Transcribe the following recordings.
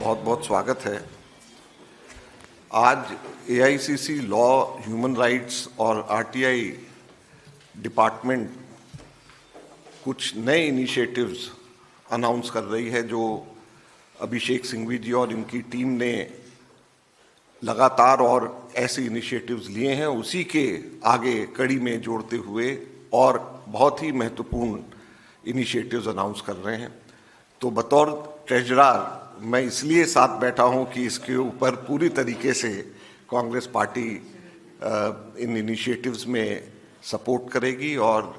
बहुत बहुत स्वागत है। आज एआईसीसी लॉ, ह्यूमन राइट्स और आरटीआई डिपार्टमेंट कुछ नए इनिशिएटिव्स अनाउंस कर रही है जो अभिषेक सिंघवी जी और इनकी टीम ने लगातार और ऐसे इनिशिएटिव्स लिए हैं, उसी के आगे कड़ी में जोड़ते हुए और बहुत ही महत्वपूर्ण इनिशिएटिव्स अनाउंस कर रहे हैं। तो बतौर ट्रेजरर मैं इसलिए साथ बैठा हूं कि इसके ऊपर पूरी तरीके से कांग्रेस पार्टी इन इनिशिएटिव्स में सपोर्ट करेगी और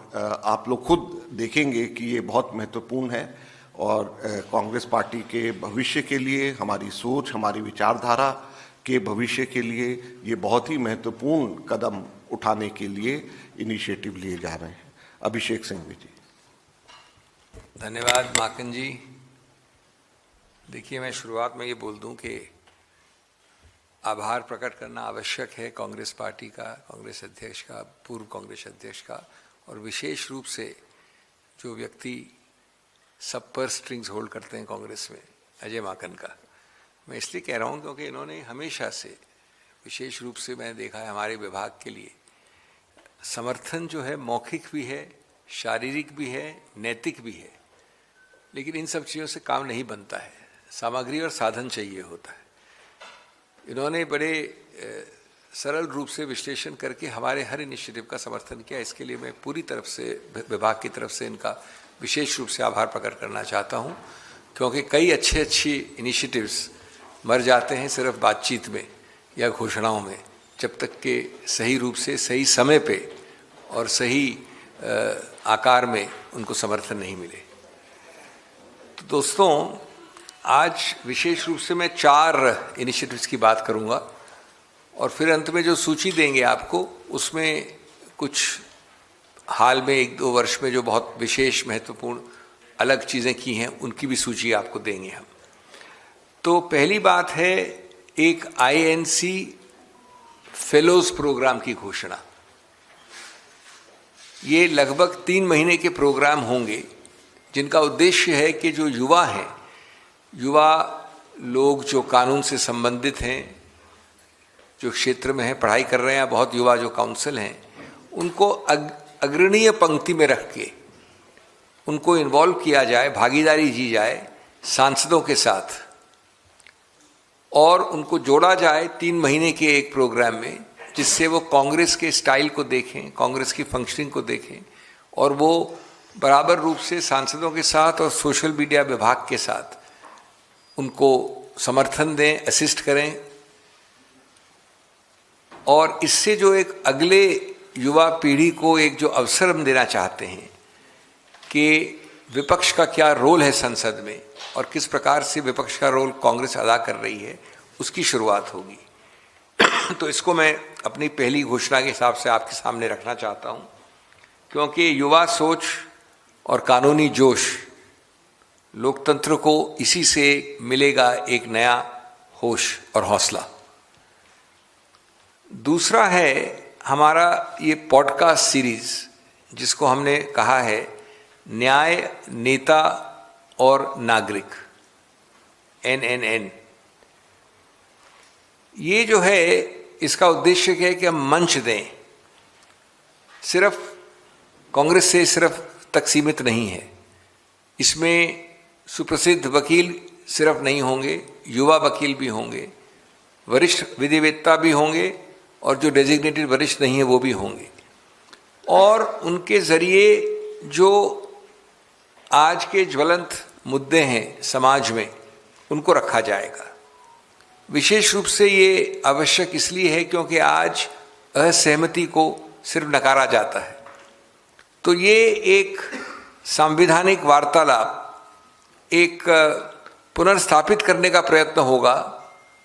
आप लोग खुद देखेंगे कि ये बहुत महत्वपूर्ण है और कांग्रेस पार्टी के भविष्य के लिए, हमारी सोच, हमारी विचारधारा के भविष्य के लिए ये बहुत ही महत्वपूर्ण कदम उठाने के लिए इनिशिएटिव लिए जा रहे हैं। अभिषेक सिंघवी जी। धन्यवाद माकन जी। देखिए, मैं शुरुआत में ये बोल दूं कि आभार प्रकट करना आवश्यक है कांग्रेस पार्टी का, कांग्रेस अध्यक्ष का, पूर्व कांग्रेस अध्यक्ष का, और विशेष रूप से जो व्यक्ति सब पर स्ट्रिंग्स होल्ड करते हैं कांग्रेस में, अजय माकन का। मैं इसलिए कह रहा हूं क्योंकि इन्होंने हमेशा से, विशेष रूप से मैंने देखा है, हमारे विभाग के लिए समर्थन जो है मौखिक भी है, शारीरिक भी है, नैतिक भी है, लेकिन इन सब चीज़ों से काम नहीं बनता है, सामग्री और साधन चाहिए होता है। इन्होंने बड़े सरल रूप से विश्लेषण करके हमारे हर इनिशिएटिव का समर्थन किया। इसके लिए मैं पूरी तरफ से, विभाग की तरफ से इनका विशेष रूप से आभार प्रकट करना चाहता हूं, क्योंकि कई अच्छी इनिशिएटिव्स मर जाते हैं सिर्फ बातचीत में या घोषणाओं में, जब तक कि सही रूप से, सही समय पे और सही आकार में उनको समर्थन नहीं मिले। तो दोस्तों, आज विशेष रूप से मैं 4 इनिशिएटिव्स की बात करूंगा और फिर अंत में जो सूची देंगे आपको, उसमें कुछ हाल में 1-2 वर्ष में जो बहुत विशेष महत्वपूर्ण अलग चीज़ें की हैं, उनकी भी सूची आपको देंगे हम। तो पहली बात है एक आईएनसी फेलोज प्रोग्राम की घोषणा। ये लगभग 3 महीने के प्रोग्राम होंगे जिनका उद्देश्य है कि जो युवा हैं, युवा लोग जो कानून से संबंधित हैं, जो क्षेत्र में हैं, पढ़ाई कर रहे हैं, बहुत युवा जो काउंसिल हैं, उनको अग्रणीय पंक्ति में रख के उनको इन्वॉल्व किया जाए, भागीदारी की जाए सांसदों के साथ, और उनको जोड़ा जाए 3 महीने के एक प्रोग्राम में, जिससे वो कांग्रेस के स्टाइल को देखें, कांग्रेस की फंक्शनिंग को देखें और वो बराबर रूप से सांसदों के साथ और सोशल मीडिया विभाग के साथ उनको समर्थन दें, असिस्ट करें। और इससे जो एक अगले युवा पीढ़ी को एक जो अवसर हम देना चाहते हैं कि विपक्ष का क्या रोल है संसद में और किस प्रकार से विपक्ष का रोल कांग्रेस अदा कर रही है, उसकी शुरुआत होगी। तो इसको मैं अपनी पहली घोषणा के हिसाब से आपके सामने रखना चाहता हूं, क्योंकि युवा सोच और कानूनी जोश, लोकतंत्र को इसी से मिलेगा एक नया होश और हौसला। दूसरा है हमारा ये पॉडकास्ट सीरीज, जिसको हमने कहा है न्याय, नेता और नागरिक, NNN। ये जो है, इसका उद्देश्य क्या है कि हम मंच दें, सिर्फ कांग्रेस से सिर्फ तक सीमित नहीं है। इसमें सुप्रसिद्ध वकील सिर्फ नहीं होंगे, युवा वकील भी होंगे, वरिष्ठ विधिवेत्ता भी होंगे और जो डेजिग्नेटेड वरिष्ठ नहीं है वो भी होंगे, और उनके ज़रिए जो आज के ज्वलंत मुद्दे हैं समाज में, उनको रखा जाएगा। विशेष रूप से ये आवश्यक इसलिए है क्योंकि आज असहमति को सिर्फ नकारा जाता है। तो ये एक संवैधानिक वार्तालाप, एक पुनर्स्थापित करने का प्रयत्न होगा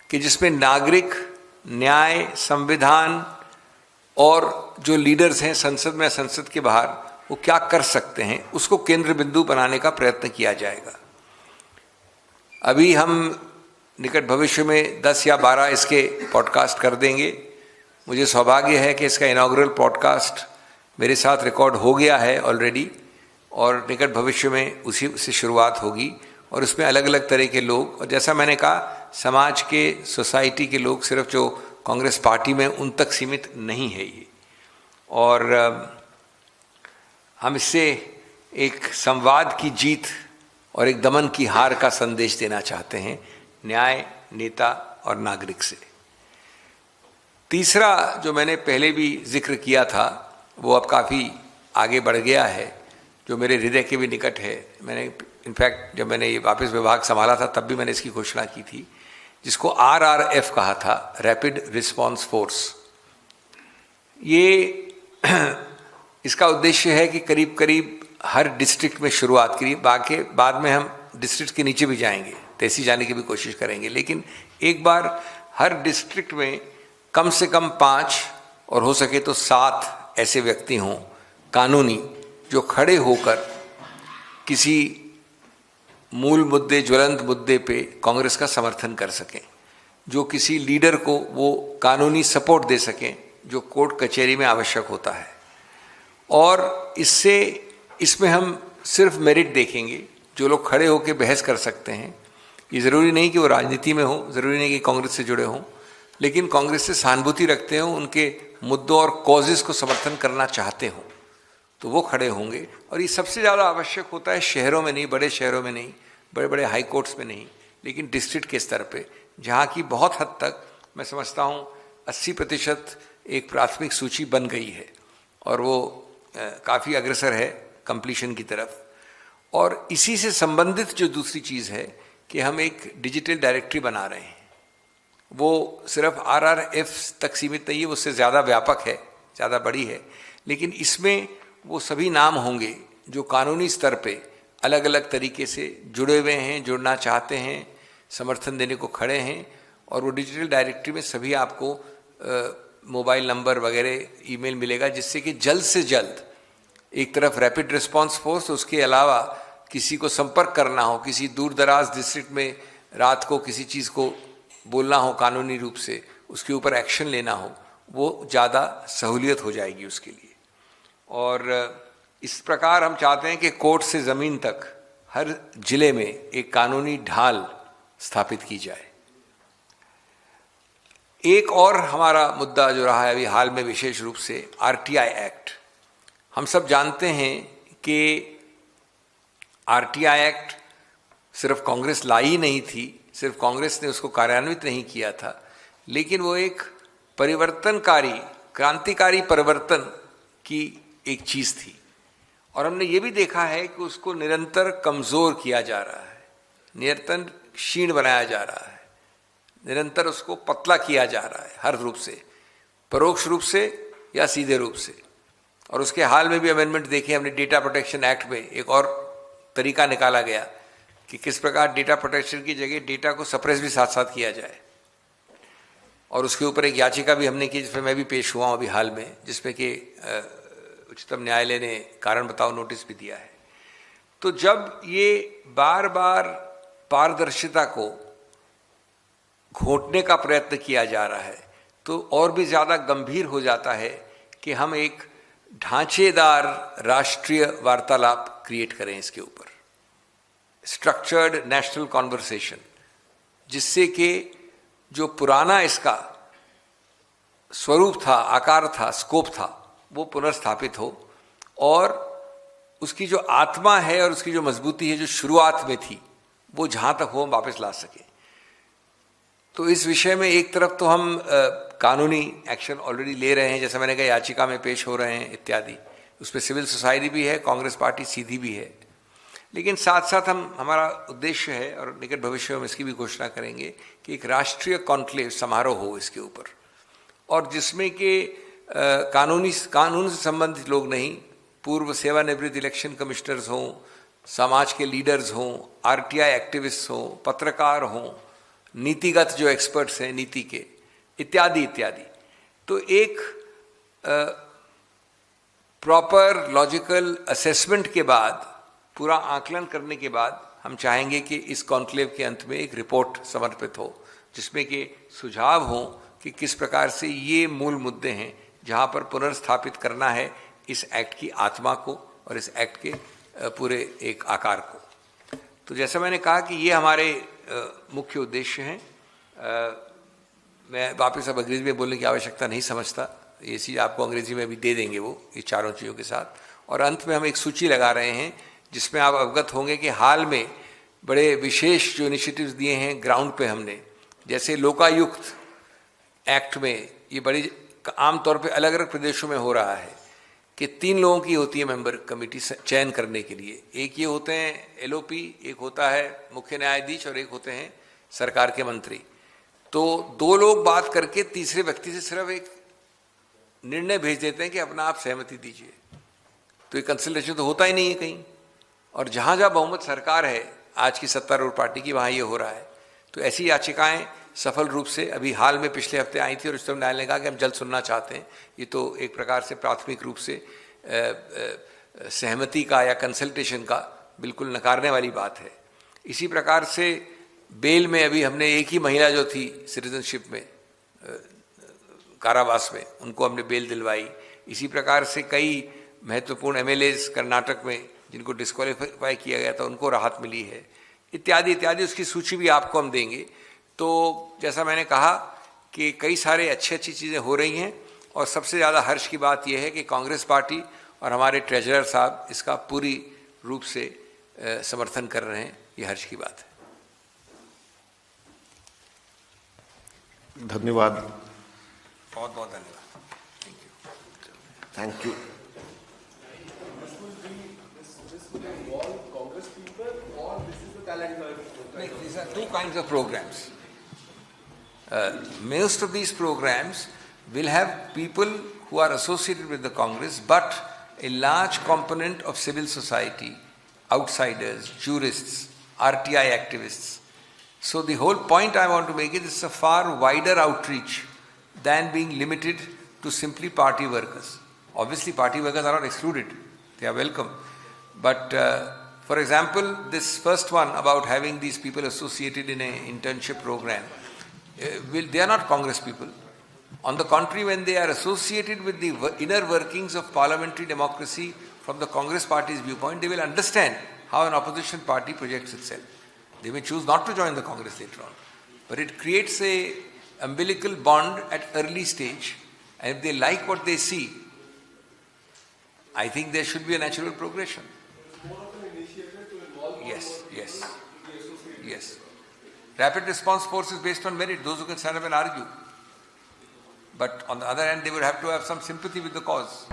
कि जिसमें नागरिक, न्याय, संविधान और जो लीडर्स हैं संसद में, संसद के बाहर, वो क्या कर सकते हैं, उसको केंद्र बिंदु बनाने का प्रयत्न किया जाएगा। अभी हम निकट भविष्य में 10 या 12 इसके पॉडकास्ट कर देंगे। मुझे सौभाग्य है कि इसका इनॉग्रल पॉडकास्ट मेरे साथ रिकॉर्ड हो गया है ऑलरेडी, और निकट भविष्य में उसी से शुरुआत होगी और उसमें अलग अलग तरह के लोग, और जैसा मैंने कहा समाज के, सोसाइटी के लोग, सिर्फ जो कांग्रेस पार्टी में उन तक सीमित नहीं है ये। और हम इससे एक संवाद की जीत और एक दमन की हार का संदेश देना चाहते हैं न्याय, नेता और नागरिक से। तीसरा जो मैंने पहले भी जिक्र किया था वो अब काफ़ी आगे बढ़ गया है, जो मेरे हृदय के भी निकट है। मैंने इनफैक्ट जब मैंने ये वापस विभाग संभाला था तब भी मैंने इसकी घोषणा की थी, जिसको RRF कहा था, रैपिड रिस्पॉन्स फोर्स। ये इसका उद्देश्य है कि करीब करीब हर डिस्ट्रिक्ट में शुरुआत करिए, बाकी बाद में हम डिस्ट्रिक्ट के नीचे भी जाएंगे, तहसील जाने की भी कोशिश करेंगे, लेकिन एक बार हर डिस्ट्रिक्ट में कम से कम 5 और हो सके तो 7 ऐसे व्यक्ति हों कानूनी, जो खड़े होकर किसी मूल मुद्दे, ज्वलंत मुद्दे पे कांग्रेस का समर्थन कर सकें, जो किसी लीडर को वो कानूनी सपोर्ट दे सकें जो कोर्ट कचहरी में आवश्यक होता है। और इसमें हम सिर्फ मेरिट देखेंगे, जो लोग खड़े होकर बहस कर सकते हैं। ये ज़रूरी नहीं कि वो राजनीति में हो, ज़रूरी नहीं कि कांग्रेस से जुड़े हों, लेकिन कांग्रेस से सहानुभूति रखते हों, उनके मुद्दों और कॉजेज़ को समर्थन करना चाहते हों, तो वो खड़े होंगे। और ये सबसे ज़्यादा आवश्यक होता है शहरों में नहीं, बड़े शहरों में नहीं, बड़े बड़े हाई कोर्ट्स में नहीं, लेकिन डिस्ट्रिक्ट के स्तर पे, जहाँ की बहुत हद तक मैं समझता हूँ 80% एक प्राथमिक सूची बन गई है और वो काफ़ी अग्रसर है कंप्लीशन की तरफ। और इसी से संबंधित जो दूसरी चीज़ है कि हम एक डिजिटल डायरेक्टरी बना रहे हैं। वो सिर्फ RRF तक सीमित नहीं है, वो उससे ज़्यादा व्यापक है, ज़्यादा बड़ी है, लेकिन इसमें वो सभी नाम होंगे जो कानूनी स्तर पे अलग अलग तरीके से जुड़े हुए हैं, जुड़ना चाहते हैं, समर्थन देने को खड़े हैं। और वो डिजिटल डायरेक्टरी में सभी आपको मोबाइल नंबर वगैरह, ईमेल मिलेगा, जिससे कि जल्द से जल्द एक तरफ रैपिड रिस्पांस फोर्स, उसके अलावा किसी को संपर्क करना हो, किसी दूर दराज डिस्ट्रिक्ट में रात को किसी चीज़ को बोलना हो कानूनी रूप से, उसके ऊपर एक्शन लेना हो, वो ज़्यादा सहूलियत हो जाएगी उसके लिए। और इस प्रकार हम चाहते हैं कि कोर्ट से ज़मीन तक हर जिले में एक कानूनी ढाल स्थापित की जाए। एक और हमारा मुद्दा जो रहा है अभी हाल में विशेष रूप से RTI एक्ट। हम सब जानते हैं कि RTI एक्ट सिर्फ कांग्रेस लाई नहीं थी, सिर्फ कांग्रेस ने उसको कार्यान्वित नहीं किया था, लेकिन वो एक परिवर्तनकारी, क्रांतिकारी परिवर्तन की एक चीज़ थी। और हमने ये भी देखा है कि उसको निरंतर कमज़ोर किया जा रहा है, निरंतर क्षीण बनाया जा रहा है, निरंतर उसको पतला किया जा रहा है, हर रूप से, परोक्ष रूप से या सीधे रूप से। और उसके हाल में भी अमेंडमेंट देखे हमने, डेटा प्रोटेक्शन एक्ट में एक और तरीका निकाला गया कि किस प्रकार डेटा प्रोटेक्शन की जगह डेटा को सप्रेस भी साथ साथ किया जाए। और उसके ऊपर एक याचिका भी हमने की, जिसमें मैं भी पेश हुआ हूँ अभी हाल में, जिसमें कि उच्चतम न्यायालय ने कारण बताओ नोटिस भी दिया है। तो जब ये बार बार पारदर्शिता को घोंटने का प्रयत्न किया जा रहा है, तो और भी ज़्यादा गंभीर हो जाता है कि हम एक ढांचेदार राष्ट्रीय वार्तालाप क्रिएट करें इसके ऊपर, स्ट्रक्चर्ड नेशनल कॉन्वर्सेशन, जिससे कि जो पुराना इसका स्वरूप था, आकार था, स्कोप था, वो पुनर्स्थापित हो और उसकी जो आत्मा है और उसकी जो मजबूती है जो शुरुआत में थी, वो जहाँ तक हो वापस ला सके। तो इस विषय में एक तरफ तो हम कानूनी एक्शन ऑलरेडी ले रहे हैं, जैसा मैंने कहा याचिका में पेश हो रहे हैं इत्यादि, उसमें सिविल सोसाइटी भी है, कांग्रेस पार्टी सीधी भी है, लेकिन साथ साथ हमारा उद्देश्य है और निकट भविष्य में हम इसकी भी घोषणा करेंगे कि एक राष्ट्रीय कॉन्क्लेव समारोह हो इसके ऊपर, और जिसमें कि कानून से संबंधित लोग नहीं, पूर्व सेवानिवृत्त इलेक्शन कमिश्नर्स हों, समाज के लीडर्स हों, RTI एक्टिविस्ट हों, पत्रकार हों, नीतिगत जो एक्सपर्ट्स हैं नीति के, इत्यादि इत्यादि। तो एक प्रॉपर लॉजिकल असेसमेंट के बाद, पूरा आकलन करने के बाद, हम चाहेंगे कि इस कॉन्क्लेव के अंत में एक रिपोर्ट समर्पित हो, जिसमें कि सुझाव हों कि किस प्रकार से ये मूल मुद्दे हैं जहाँ पर पुनर्स्थापित करना है इस एक्ट की आत्मा को और इस एक्ट के पूरे एक आकार को। तो जैसा मैंने कहा कि ये हमारे मुख्य उद्देश्य हैं। मैं वापस अब अंग्रेजी में बोलने की आवश्यकता नहीं समझता, ये चीज़ आपको अंग्रेजी में भी दे देंगे वो, ये चारों चीज़ों के साथ। और अंत में हम एक सूची लगा रहे हैं जिसमें आप अवगत होंगे कि हाल में बड़े विशेष जो इनिशिएटिव्स दिए हैं ग्राउंड पे हमने, जैसे लोकायुक्त एक्ट में, ये बड़ी आमतौर पे अलग अलग प्रदेशों में हो रहा है कि 3 लोगों की होती है मेंबर कमेटी चयन करने के लिए। एक ये होते हैं एलओपी, एक होता है मुख्य न्यायाधीश और एक होते हैं सरकार के मंत्री। तो 2 लोग बात करके तीसरे व्यक्ति से सिर्फ एक निर्णय भेज देते हैं कि अपना आप सहमति दीजिए। तो ये कंसल्टेशन तो होता ही नहीं है कहीं, और जहाँ जहाँ बहुमत सरकार है आज की सत्तारूढ़ पार्टी की, वहाँ ये हो रहा है। तो ऐसी याचिकाएं सफल रूप से अभी हाल में पिछले हफ्ते आई थी और उच्चतम न्यायालय ने कहा कि हम जल्द सुनना चाहते हैं। ये तो एक प्रकार से प्राथमिक रूप से सहमति का या कंसल्टेशन का बिल्कुल नकारने वाली बात है। इसी प्रकार से बेल में अभी हमने एक ही महिला जो थी सिटीजनशिप में कारावास में, उनको हमने बेल दिलवाई। इसी प्रकार से कई महत्वपूर्ण एमएलएज कर्नाटक में जिनको डिस्क्वालीफाई किया गया था उनको राहत मिली है, इत्यादि इत्यादि। उसकी सूची भी आपको हम देंगे। तो जैसा मैंने कहा कि कई सारे अच्छी चीज़ें हो रही हैं, और सबसे ज़्यादा हर्ष की बात यह है कि कांग्रेस पार्टी और हमारे ट्रेजरर साहब इसका पूरी रूप से समर्थन कर रहे हैं। ये हर्ष की बात है। धन्यवाद। बहुत बहुत धन्यवाद। Thank you. These are 2 kinds of programs. Most of these programs will have people who are associated with the Congress, but a large component of civil society, outsiders, jurists, RTI activists. So the whole point I want to make is it's a far wider outreach than being limited to simply party workers. Obviously party workers are not excluded, they are welcome. But for example, this first one about having these people associated in an internship program, they are not Congress people. On the contrary, when they are associated with the inner workings of parliamentary democracy from the Congress party's viewpoint, they will understand how an opposition party projects itself. They may choose not to join the Congress later on, but it creates a umbilical bond at early stage, and if they like what they see, I think there should be a natural progression. Yes. Rapid response force is based on merit, those who can stand up and argue. But on the other hand, they would have to have some sympathy with the cause.